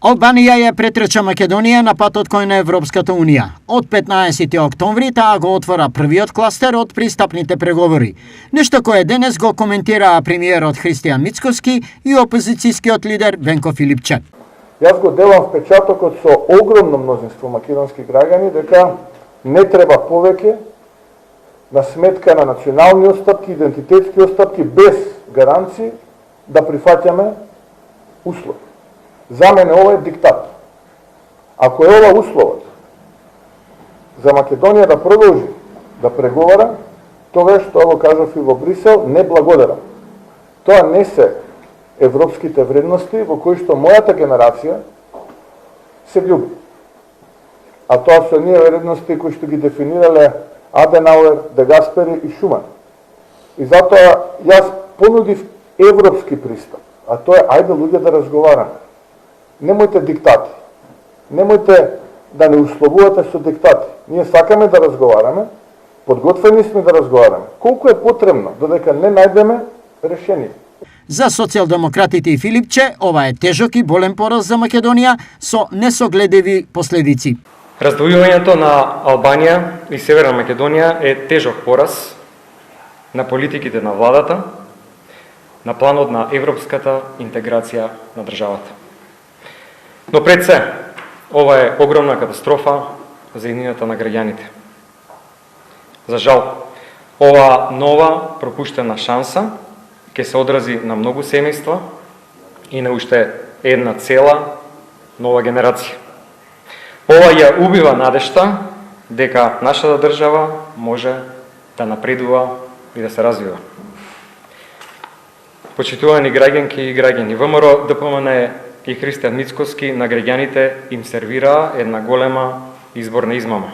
Албанија ја претрча Македонија на патот кој на Европската Унија. Од 15 октомври таа го отвора првиот кластер од пристапните преговори. Нешто кое денес го коментираа премиерот Христијан Мицкоски и опозицијскиот лидер Венко Филипче. Јас го делам впечатокот со огромно мнозинство македонски граѓани дека не треба повеќе на сметка на национални остапки, идентитетски остапки, без гаранции да прифаќаме услови. За мене ова е диктат. Ако е ова условот за Македонија да продолжи да преговара, тоа што го кажав и во Брисел, не благодарам. Тоа не се европските вредности во кои што мојата генерација се љуби. А тоа се оние вредности кои што ги дефинирале Аденауер, Де Гаспери и Шуман. И затоа јас понудив европски пристап, а тоа е ајде луѓе да разговараме. Немојте диктати. Немојте да не условувате со диктати. Ние сакаме да разговараме, подготвени сме да разговараме. Колку е потребно додека не најдеме решение. За социјалдемократите и Филипче, ова е тежок и болен пораз за Македонија со несогледиви последици. Раздвојувањето на Албанија и Северна Македонија е тежок пораз на политиките на владата, на планот на европската интеграција на државата. Но пред се, ова е огромна катастрофа за иднината на граѓаните. За жал, ова нова пропуштена шанса ќе се одрази на многу семејства и на уште една цела нова генерација. Ова ја убива надежта дека нашата држава може да напредува и да се развива. Почитувани граѓанки и граѓани, ВМРО ДПМН и Христијан Мицкоски на граѓаните им сервираа една голема изборна измама.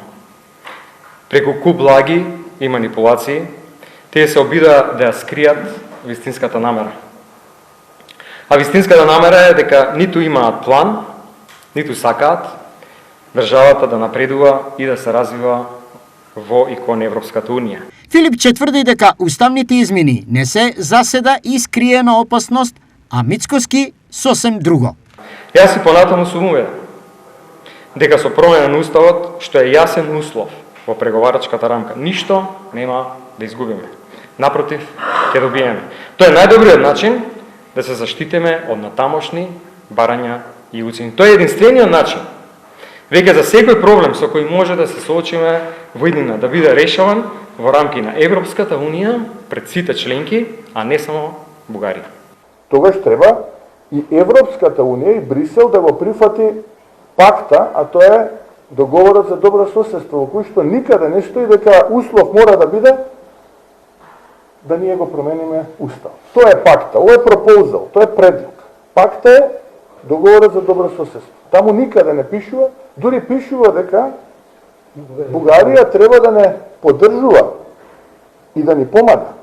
Преку куп лаги и манипулации, тие се обидаа да ја скријат вистинската намера. А вистинската намера е дека ниту имаат план, ниту сакаат државата да напредува и да се развива во и кон Европската Унија. Филипче тврди дека уставните измени не се заседа и скриена опасност, а Мицкоски сосем друго. Јас и понатаму сум уведен дека со промена на уставот, што е јасен услов во преговарачката рамка, ништо нема да изгубиме. Напротив, ќе добиеме. Тоа е најдобриот начин да се заштитиме од натамошни барања и уцени. Тоа е единствениот начин веќе за секој проблем со кој може да се соочиме во иднина да биде решаван во рамки на Европската Унија пред сите членки, а не само Бугарија. Тогаш треба и Европската Унија и Брисел да го прифати пакта, а тоа е договорот за добро соседство, во кој што никаде не стои дека услов мора да биде да ние го промениме устав. Тоа е пакта, ова е пропозал, тоа е предлог. Пакта е договорот за добро соседство. Таму никаде не пишува, дури пишува дека Бугарија треба да не поддржува и да ни помага